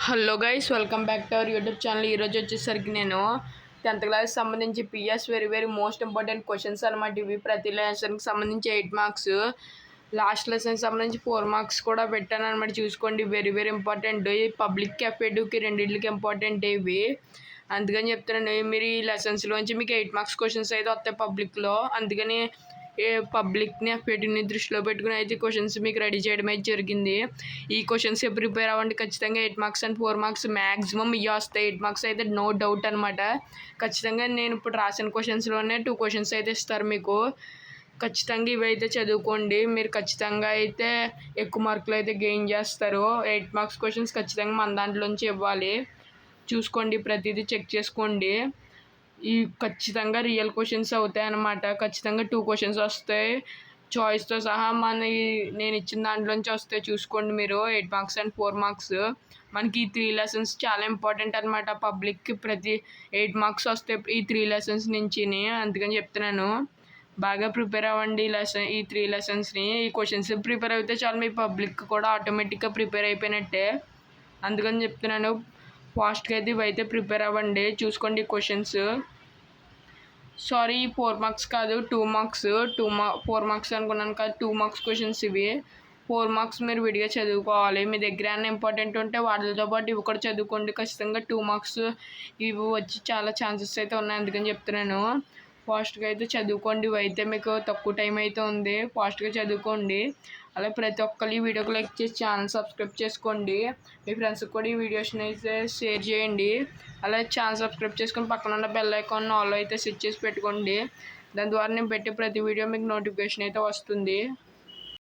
Hello guys, welcome back to our YouTube channel. ఈరోజు వచ్చేసరికి నేను 10th క్లాస్ సంబంధించి PS very most important questions అనమాట. ఇవి ప్రతి లెసన్కి సంబంధించి 8 మార్క్స్, లాస్ట్ లెసన్కి సంబంధించి 4 మార్క్స్ కూడా పెట్టాను అనమాట. చూసుకోండి, వెరీ ఇంపార్టెంట్. ఈ పబ్లిక్ ఎఫ్ఏటివ్కి రెండింటికి ఇంపార్టెంట్ ఇవి. అందుకని చెప్తున్నాను, మీరు ఈ లెసన్స్లోంచి మీకు 8 మార్క్స్ క్వశ్చన్స్ అయితే వస్తాయి పబ్లిక్లో. అందుకని పబ్లిక్ని ఎఫ్ఏటివ్ని దృష్టిలో పెట్టుకుని అయితే క్వశ్చన్స్ మీకు రెడీ చేయడం అయితే జరిగింది. ఈ క్వశ్చన్స్ ప్రిపేర్ అవ్వండి. ఖచ్చితంగా 8 మార్క్స్ అండ్ 4 మార్క్స్ మ్యాక్సిమం ఇవి వస్తాయి. 8 మార్క్స్ అయితే నో డౌట్ అనమాట. ఖచ్చితంగా నేను ఇప్పుడు రాసిన క్వశ్చన్స్లోనే 2 క్వశ్చన్స్ అయితే ఇస్తారు మీకు. ఖచ్చితంగా ఇవైతే చదువుకోండి. మీరు ఖచ్చితంగా అయితే ఎక్కువ మార్కులు అయితే గెయిన్ చేస్తారు. 8 మార్క్స్ క్వశ్చన్స్ ఖచ్చితంగా మన దాంట్లోంచి ఇవ్వాలి. చూసుకోండి, ప్రతిదీ చెక్ చేసుకోండి. ఈ ఖచ్చితంగా రియల్ క్వశ్చన్స్ అవుతాయి అన్నమాట. ఖచ్చితంగా 2 క్వశ్చన్స్ వస్తాయి చాయిస్తో సహా. నేను ఇచ్చిన దాంట్లోంచి వస్తాయి. చూసుకోండి మీరు. 8 మార్క్స్ అండ్ 4 మార్క్స్ మనకి ఈ 3 లెసన్స్ చాలా ఇంపార్టెంట్ అనమాట. పబ్లిక్కి ప్రతి 8 మార్క్స్ వస్తాయి ఈ 3 లెసన్స్ నుంచి. అందుకని చెప్తున్నాను, బాగా ప్రిపేర్ అవ్వండి ఈ 3 లెసన్స్ని. ఈ క్వశ్చన్స్ ప్రిపేర్ అయితే చాలు, మీ పబ్లిక్ కూడా ఆటోమేటిక్గా ప్రిపేర్ అయిపోయినట్టే. అందుకని చెప్తున్నాను, ఫాస్ట్గా అయితే ఇవైతే ప్రిపేర్ అవ్వండి. చూసుకోండి క్వశ్చన్స్. సారీ, 4 మార్క్స్ కాదు, 2 మార్క్స్. 4 మార్క్స్ అనుకున్నాను కాదు, 2 మార్క్స్ క్వశ్చన్స్ ఇవి. 4 మార్క్స్ మీరు విడిగా చదువుకోవాలి. మీ దగ్గర ఏమైనా ఇంపార్టెంట్ ఉంటే వాటితో పాటు ఇవి కూడా చదువుకోండి. ఖచ్చితంగా 2 మార్క్స్ ఇవి వచ్చి చాలా ఛాన్సెస్ అయితే ఉన్నాయి. అందుకని చెప్తున్నాను, ఫాస్ట్గా అయితే చదువుకోండి. ఇవి అయితే మీకు తక్కువ టైం అయితే ఉంది, ఫాస్ట్గా చదువుకోండి. అలా ప్రతి ఒక్కరు ఈ వీడియోకి లైక్ చేసి ఛానల్ సబ్స్క్రైబ్ చేసుకోండి. మీ ఫ్రెండ్స్కి కూడా ఈ వీడియోస్ని అయితే షేర్ చేయండి. అలా ఛానల్ సబ్స్క్రైబ్ చేసుకొని పక్కన ఉన్న బెల్ ఐకాన్ ఆల్లో అయితే సెట్ చేసి పెట్టుకోండి. దాని ద్వారా నేను పెట్టే ప్రతి వీడియో మీకు నోటిఫికేషన్ అయితే వస్తుంది.